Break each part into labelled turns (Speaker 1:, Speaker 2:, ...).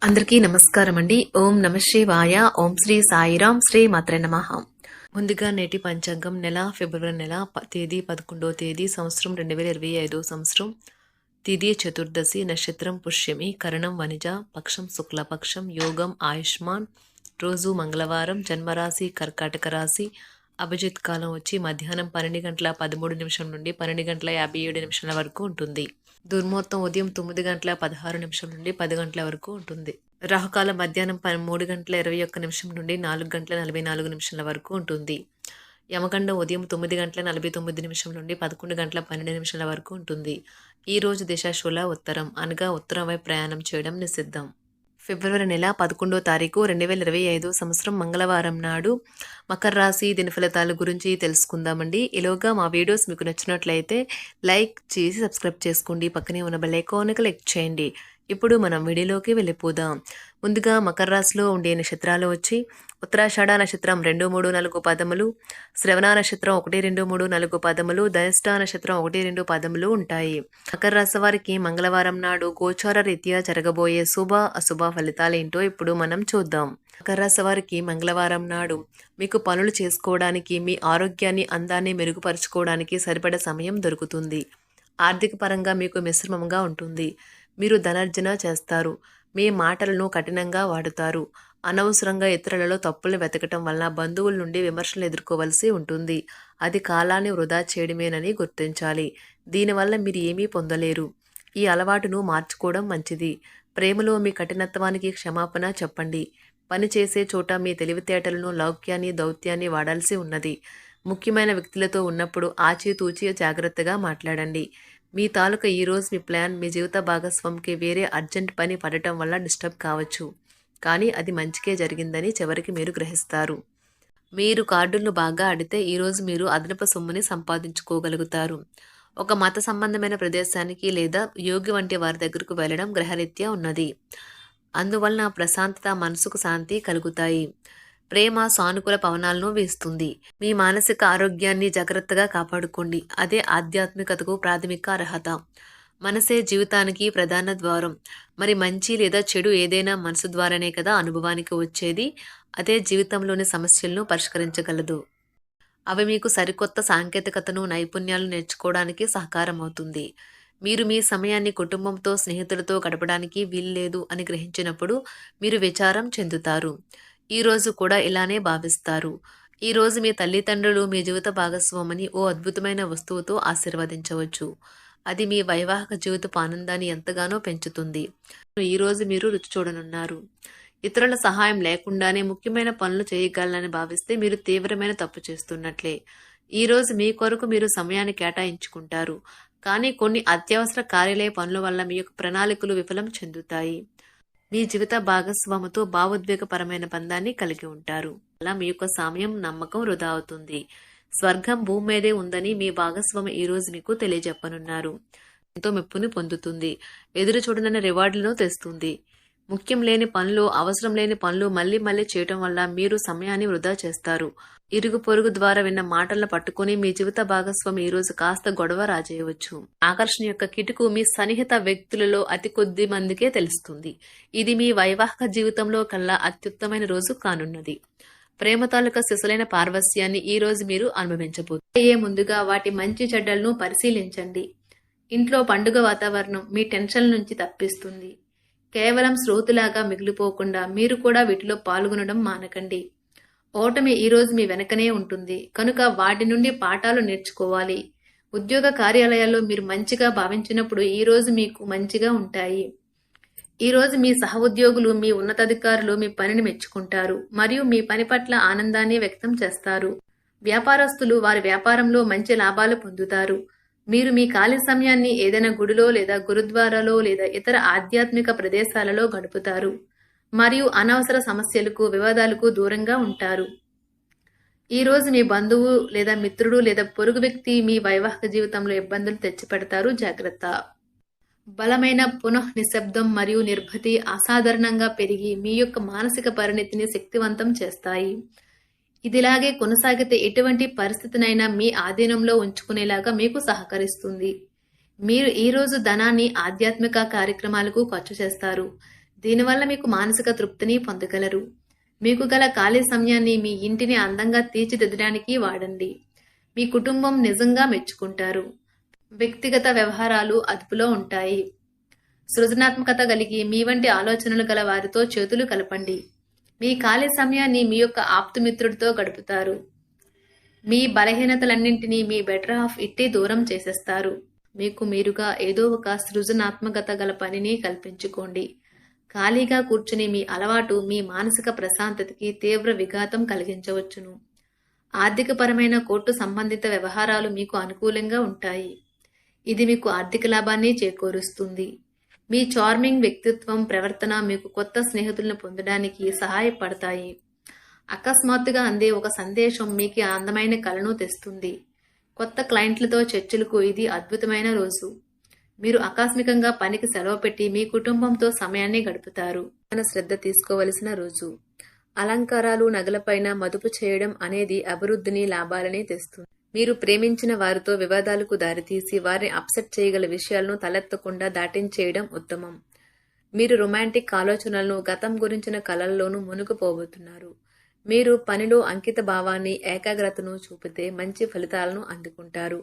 Speaker 1: అందరికీ నమస్కారం అండి. ఓం నమ శివాయ. ఓం శ్రీ సాయిరాం. శ్రీ మాత్రే నమః. ముందుగా నేటి పంచాంగం నెల ఫిబ్రవరి నెల తేదీ 11వ తేదీ సంవత్సరం 2025 సంవత్సరం. తిథి చతుర్దశి, నక్షత్రం పుష్యమి, కరణం వనిజ, పక్షం శుక్లపక్షం, యోగం ఆయుష్మాన్, రోజు మంగళవారం, జన్మరాశి కర్కాటక రాశి, అభిజిత్ కాలం వచ్చి మధ్యాహ్నం 12:13 నుండి 12:57 వరకు ఉంటుంది. దుర్ముహూర్తం ఉదయం 9:16 నుండి 10 గంటల వరకు ఉంటుంది. రాహుకాలం మధ్యాహ్నం 3:21 నుండి 4:44 వరకు ఉంటుంది. యమగండం ఉదయం 9:49 నుండి 11:12 వరకు ఉంటుంది. ఈ రోజు దిశ శూల ఉత్తరం, అనగా ఉత్తరం వైపు ప్రయాణం చేయడం నిషిద్ధం. ఫిబ్రవరి నెల 11వ తారీఖు 2025 సంవత్సరం మంగళవారం నాడు మకర రాశి దిన ఫలితాల గురించి తెలుసుకుందామండి. ఈలోగా మా వీడియోస్ మీకు నచ్చినట్లయితే లైక్ చేసి సబ్స్క్రైబ్ చేసుకోండి. పక్కనే ఉన్న బెల్ ఐకాన్ క్లిక్ చేయండి. ఇప్పుడు మనం వీడియోలోకి వెళ్ళిపోదాం. ముందుగా మకర రాశిలో ఉండే నక్షత్రాలు వచ్చి ఉత్తరాషాఢ నక్షత్రం 2, 3, 4 పదములు, శ్రవణ నక్షత్రం 1, 2, 3, 4 పదములు, ధనిష్ట నక్షత్రం 1, 2 పదములు ఉంటాయి. మకర రాశి వారికి మంగళవారం నాడు గోచార రీత్యా జరగబోయే శుభ అశుభ ఫలితాలు ఏంటో ఇప్పుడు మనం చూద్దాం. మకర రాశి వారికి మంగళవారం నాడు మీకు పనులు చేసుకోవడానికి, మీ ఆరోగ్యాన్ని అందాన్ని మెరుగుపరుచుకోవడానికి సరిపడ సమయం దొరుకుతుంది. ఆర్థిక పరంగా మీకు మిశ్రమంగా ఉంటుంది. మీరు ధనార్జన చేస్తారు. మీ మాటలను కఠినంగా వాడుతారు. అనవసరంగా ఇతరులలో తప్పులు వెతకటం వలన బంధువుల నుండి విమర్శలు ఎదుర్కోవలసి ఉంటుంది. అది కాలాన్ని వృధా చేయడమేనని గుర్తించాలి. దీనివల్ల మీరు ఏమీ పొందలేరు. ఈ అలవాటును మార్చుకోవడం మంచిది. ప్రేమలో మీ కఠినత్వానికి క్షమాపణ చెప్పండి. పని చేసే చోట మీ తెలివితేటలను, లౌక్యాన్ని, దౌత్యాన్ని వాడాల్సి ఉన్నది. ముఖ్యమైన వ్యక్తులతో ఉన్నప్పుడు ఆచితూచి జాగ్రత్తగా మాట్లాడండి. మీ తాలూకా ఈరోజు మీ ప్లాన్ మీ జీవిత భాగస్వామికి వేరే అర్జెంట్ పని పడటం వల్ల డిస్టర్బ్ కావచ్చు. కానీ అది మంచికే జరిగిందని చివరికి మీరు గ్రహిస్తారు. మీరు కార్డులను బాగా ఆడితే ఈరోజు మీరు అదనపు సొమ్ముని సంపాదించుకోగలుగుతారు. ఒక మత సంబంధమైన ప్రదేశానికి లేదా యోగి వంటి వారి దగ్గరకు వెళ్ళడం గ్రహరీత్యా ఉన్నది. అందువలన ప్రశాంతత, మనసుకు శాంతి కలుగుతాయి. ప్రేమ సానుకూల పవనాలను వీస్తుంది. మీ మానసిక ఆరోగ్యాన్ని జాగ్రత్తగా కాపాడుకోండి. అదే ఆధ్యాత్మికతకు ప్రాథమిక అర్హత. మనసే జీవితానికి ప్రధాన ద్వారం. మరి మంచి లేదా చెడు ఏదైనా మనసు ద్వారానే కదా అనుభవానికి వచ్చేది. అదే జీవితంలోని సమస్యలను పరిష్కరించగలదు. అవి మీకు సరికొత్త సాంకేతికతను, నైపుణ్యాలు నేర్చుకోవడానికి సహకారం అవుతుంది. మీరు మీ సమయాన్ని కుటుంబంతో, స్నేహితులతో గడపడానికి వీల్లేదు అని గ్రహించినప్పుడు మీరు విచారం చెందుతారు. ఈ రోజు కూడా ఇలానే భావిస్తారు. ఈ రోజు మీ తల్లిదండ్రులు మీ జీవిత భాగస్వామిని ఓ అద్భుతమైన వస్తువుతో ఆశీర్వదించవచ్చు. అది మీ వైవాహిక జీవితపు ఆనందాన్ని ఎంతగానో పెంచుతుంది. ఈ రోజు మీరు రుచి చూడనున్నారు. ఇతరుల సహాయం లేకుండానే ముఖ్యమైన పనులు చేయగలనని భావిస్తే మీరు తీవ్రమైన తప్పు చేస్తున్నట్లే. ఈ రోజు మీ కొరకు మీరు సమయాన్ని కేటాయించుకుంటారు. కానీ కొన్ని అత్యవసర కార్యాలయ పనుల వల్ల మీ యొక్క ప్రణాళికలు విఫలం చెందుతాయి. మీ జీవిత భాగస్వామితో భావోద్వేగపరమైన బంధాన్ని కలిగి ఉంటారు. అలా మీ యొక్క సమయం, నమ్మకం వృధా అవుతుంది. స్వర్గం భూమి మీదే ఉందని మీ భాగస్వామి ఈ రోజు మీకు తెలియజెప్పనున్నారు. ఎంతో మెప్పుని పొందుతుంది. ఎదురు చూడనన్న రివార్డులను తెస్తుంది. ముఖ్యం లేని పనులు, అవసరం లేని పనులు మళ్లీ మళ్లీ చేయటం వల్ల మీరు సమయాన్ని వృధా చేస్తారు. ఇరుగు పొరుగు ద్వారా విన్న మాటలను పట్టుకుని మీ జీవిత భాగస్వామి ఈ రోజు కాస్త గొడవ రాజేయవచ్చు. ఆకర్షణ యొక్క కిటుకు మీ సన్నిహిత వ్యక్తులలో అతి కొద్ది మందికే తెలుస్తుంది. ఇది మీ వైవాహిక జీవితంలో కల్లా అత్యుత్తమైన రోజు కానున్నది. ప్రేమ తాలూకా సిసలైన పార్వస్యాన్ని ఈ రోజు మీరు అనుభవించబోతున్నారు. ముందుగా వాటి మంచి చెడ్డలను పరిశీలించండి. ఇంట్లో పండుగ వాతావరణం మీ టెన్షన్ నుంచి తప్పిస్తుంది. కేవలం శ్రోతులాగా మిగిలిపోకుండా మీరు కూడా వీటిలో పాల్గొనడం మానకండి. ఓటమి ఈ రోజు మీ వెనకనే ఉంటుంది కనుక వాటి నుండి పాఠాలు నేర్చుకోవాలి. ఉద్యోగ కార్యాలయాల్లో మీరు మంచిగా భావించినప్పుడు ఈ రోజు మీకు మంచిగా ఉంటాయి. ఈ రోజు మీ సహ ఉద్యోగులు, మీ ఉన్నతాధికారులు మీ పనిని మెచ్చుకుంటారు మరియు మీ పని పట్ల ఆనందాన్ని వ్యక్తం చేస్తారు. వ్యాపారస్తులు వారి వ్యాపారంలో మంచి లాభాలు పొందుతారు. మీరు మీ ఖాళీ సమయాన్ని ఏదైనా గుడిలో లేదా గురుద్వారాలో లేదా ఇతర ఆధ్యాత్మిక ప్రదేశాలలో గడుపుతారు మరియు అనవసర సమస్యలకు, వివాదాలకు దూరంగా ఉంటారు. ఈ రోజు మీ బంధువు లేదా మిత్రుడు లేదా పొరుగు వ్యక్తి మీ వైవాహిక జీవితంలో ఇబ్బందులు తెచ్చిపెడతారు. జాగ్రత్త. బలమైన నిశ్శబ్దం మరియు నిర్భతి అసాధారణంగా పెరిగి మీ యొక్క మానసిక పరిణతిని శక్తివంతం చేస్తాయి. ఇదిలాగే కొనసాగితే ఎటువంటి పరిస్థితినైనా మీ ఆధీనంలో ఉంచుకునేలాగా మీకు సహకరిస్తుంది. మీరు ఈ రోజు ధనాన్ని ఆధ్యాత్మిక కార్యక్రమాలకు ఖర్చు చేస్తారు. దీనివల్ల మీకు మానసిక తృప్తిని పొందగలరు. మీకు గల ఖాళీ సమయాన్ని మీ ఇంటిని అందంగా తీర్చిదిద్దడానికి వాడండి. మీ కుటుంబం నిజంగా మెచ్చుకుంటారు. వ్యక్తిగత వ్యవహారాలు అదుపులో ఉంటాయి. సృజనాత్మకత కలిగి మీ వంటి ఆలోచనలు గల వారితో చేతులు కలపండి. మీ ఖాళీ సమయాన్ని మీ యొక్క ఆప్తుమిత్రుడితో గడుపుతారు. మీ బలహీనతలన్నింటినీ మీ బెటర్ హాఫ్ ఇట్టి దూరం చేసేస్తారు. మీకు మీరుగా ఏదో ఒక సృజనాత్మకత గల పనిని కల్పించుకోండి. ఖాళీగా కూర్చుని మీ అలవాటు మీ మానసిక ప్రశాంతతకి తీవ్ర విఘాతం కలిగించవచ్చును. ఆర్థికపరమైన కోర్టు సంబంధిత వ్యవహారాలు మీకు అనుకూలంగా ఉంటాయి. ఇది మీకు ఆర్థిక లాభాన్ని చేకూరుస్తుంది. మీ చార్మింగ్ వ్యక్తిత్వం, ప్రవర్తన మీకు కొత్త స్నేహితులను పొందడానికి సహాయపడతాయి. అకస్మాత్తుగా అందే ఒక సందేశం మీకు అందమైన కలను తెస్తుంది. కొత్త క్లయింట్లతో చర్చలకు ఇది అద్భుతమైన రోజు. మీరు ఆకస్మికంగా పనికి సెలవు పెట్టి మీ కుటుంబంతో సమయాన్ని గడుపుతారు. శ్రద్ధ తీసుకోవలసిన రోజు. అలంకారాలు, నగలపైన మదుపు చేయడం అనేది అభివృద్ధిని, లాభాలని తెస్తుంది. మీరు ప్రేమించిన వారితో వివాదాలకు దారితీసి వారిని అప్సెట్ చేయగల విషయాలను తలెత్తకుండా దాటించేయడం ఉత్తమం. మీరు రొమాంటిక్ ఆలోచనలను, గతం గురించిన కలల్లోనూ మునిగిపోబోతున్నారు. మీరు పనిలో అంకిత భావాన్ని, ఏకాగ్రతను చూపితే మంచి ఫలితాలను అందుకుంటారు.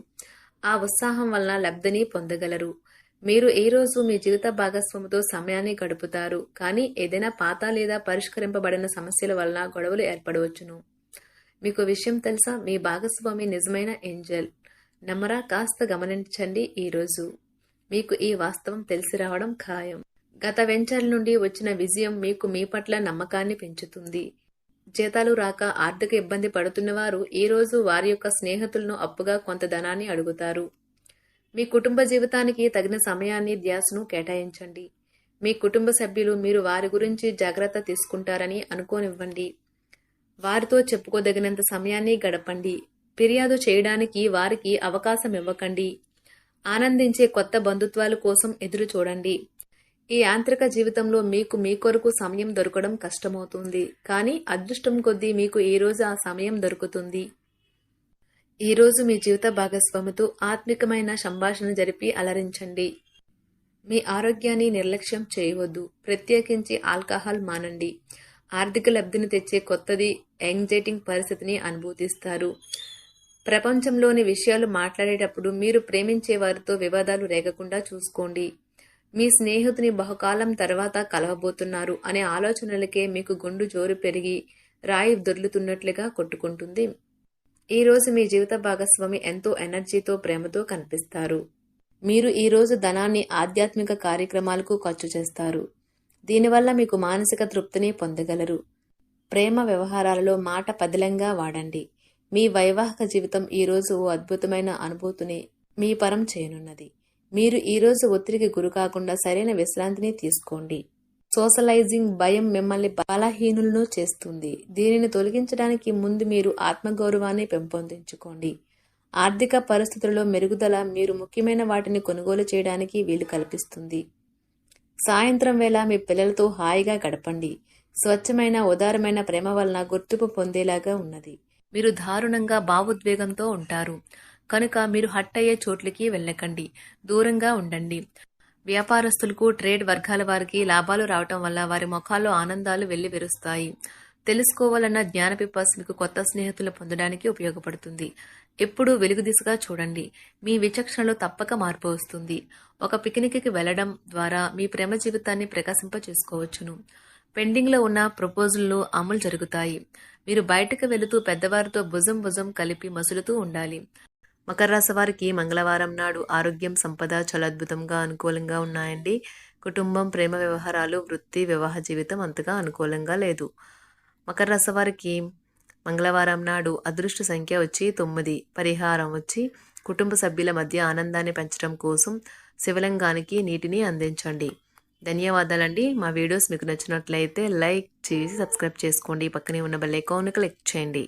Speaker 1: ఆ ఉత్సాహం వలన లబ్ధిని పొందగలరు. మీరు ఈ రోజు మీ జీవిత భాగస్వామితో సమయాన్ని గడుపుతారు. కానీ ఏదైనా పాత లేదా పరిష్కరింపబడిన సమస్యల వలన గొడవలు ఏర్పడవచ్చును. మీకు విషయం తెలుసా? మీ భాగస్వామి నిజమైన ఏంజల్. నమ్మరా? కాస్త గమనించండి. ఈరోజు మీకు ఈ వాస్తవం తెలిసి రావడం ఖాయం. గత వెంచర్ల నుండి వచ్చిన విజయం మీకు మీ పట్ల నమ్మకాన్ని పెంచుతుంది. జీతాలు రాక ఆర్థిక ఇబ్బంది పడుతున్నవారు ఈ రోజు వారి యొక్క స్నేహితులను అప్పుగా కొంత ధనాన్ని అడుగుతారు. మీ కుటుంబ జీవితానికి తగిన సమయాన్ని, ధ్యాసను కేటాయించండి. మీ కుటుంబ సభ్యులు మీరు వారి గురించి జాగ్రత్త తీసుకుంటారని అనుకోనివ్వండి. వారితో చెప్పుకోదగినంత సమయాన్ని గడపండి. ఫిర్యాదు చేయడానికి వారికి అవకాశం ఇవ్వకండి. ఆనందించే కొత్త బంధుత్వాల కోసం ఎదురు చూడండి. ఈ యాంత్రిక జీవితంలో మీకు మీ కొరకు సమయం దొరకడం కష్టమవుతుంది. కానీ అదృష్టం కొద్దీ మీకు ఈ రోజు ఆ సమయం దొరుకుతుంది. ఈ రోజు మీ జీవిత భాగస్వామితో ఆత్మికమైన సంభాషణ జరిపి అలరించండి. మీ ఆరోగ్యాన్ని నిర్లక్ష్యం చేయవద్దు. ప్రత్యేకించి ఆల్కహాల్ మానండి. ఆర్థిక లబ్ధిని తెచ్చే కొత్తది, యాంగ్జైటింగ్ పరిస్థితిని అనుభూతిస్తారు. ప్రపంచంలోని విషయాలు మాట్లాడేటప్పుడు మీరు ప్రేమించే వారితో వివాదాలు రేగకుండా చూసుకోండి. మీ స్నేహితుని బహుకాలం తర్వాత కలవబోతున్నారు అనే ఆలోచనలకే మీకు గుండు జోరు పెరిగి రాయి దొర్లుతున్నట్లుగా కొట్టుకుంటుంది. ఈ రోజు మీ జీవిత భాగస్వామి ఎంతో ఎనర్జీతో, ప్రేమతో కనిపిస్తారు. మీరు ఈ రోజు ధనాన్ని ఆధ్యాత్మిక కార్యక్రమాలకు ఖర్చు చేస్తారు. దీనివల్ల మీకు మానసిక తృప్తిని పొందగలరు. ప్రేమ వ్యవహారాలలో మాట పదిలంగా వాడండి. మీ వైవాహిక జీవితం ఈ రోజు ఓ అద్భుతమైన అనుభూతిని మీ పరం చేయనున్నది. మీరు ఈ రోజు ఒత్తిడికి గురి కాకుండా సరైన విశ్రాంతిని తీసుకోండి. సోషలైజింగ్ భయం మిమ్మల్ని బలహీనులను చేస్తుంది. దీనిని తొలగించడానికి ముందు మీరు ఆత్మగౌరవాన్ని పెంపొందించుకోండి. ఆర్థిక పరిస్థితులలో మెరుగుదల మీరు ముఖ్యమైన వాటిని కొనుగోలు చేయడానికి వీలు కల్పిస్తుంది. సాయంత్రం వేళ మీ పిల్లలతో హాయిగా గడపండి. స్వచ్ఛమైన, ఉదారమైన ప్రేమ వలన గుర్తింపు పొందేలాగా ఉన్నది. మీరు దారుణంగా భావోద్వేగంతో ఉంటారు కనుక మీరు హట్ అయ్యే చోట్లకి వెళ్ళకండి. దూరంగా ఉండండి. వ్యాపారస్తులకు, ట్రేడ్ వర్గాల వారికి లాభాలు రావటం వల్ల వారి ముఖాల్లో ఆనందాలు వెళ్లి విరుస్తాయి. తెలుసుకోవాలన్న జ్ఞానపిపాస మీకు కొత్త స్నేహితులు పొందడానికి ఉపయోగపడుతుంది. ఎప్పుడూ వెలుగు దిశగా చూడండి. మీ విచక్షణలో తప్పక మార్పు వస్తుంది. ఒక పిక్నిక్కి వెళ్లడం ద్వారా మీ ప్రేమ జీవితాన్ని ప్రకాశింప చేసుకోవచ్చును. పెండింగ్లో ఉన్న ప్రపోజల్లు అమలు జరుగుతాయి. మీరు బయటకు వెళుతూ పెద్దవారితో భుజం కలిపి మసులుతూ ఉండాలి. మకర రాశి వారికి మంగళవారం నాడు ఆరోగ్యం, సంపద చాలా అద్భుతంగా, అనుకూలంగా ఉన్నాయండి. కుటుంబం, ప్రేమ వ్యవహారాలు, వృత్తి, వివాహ జీవితం అంతగా అనుకూలంగా లేదు. మకర రాశి వారికి మంగళవారం నాడు అదృష్ట సంఖ్య వచ్చి 9. పరిహారం వచ్చి కుటుంబ సభ్యుల మధ్య ఆనందాన్ని పెంచడం కోసం శివలింగానికి నీటిని అందించండి. ధన్యవాదాలండి. మా వీడియోస్ మీకు నచ్చినట్లయితే లైక్ చేసి సబ్స్క్రైబ్ చేసుకోండి. పక్కనే ఉన్న బెల్ ఐకాన్ క్లిక్ చేయండి.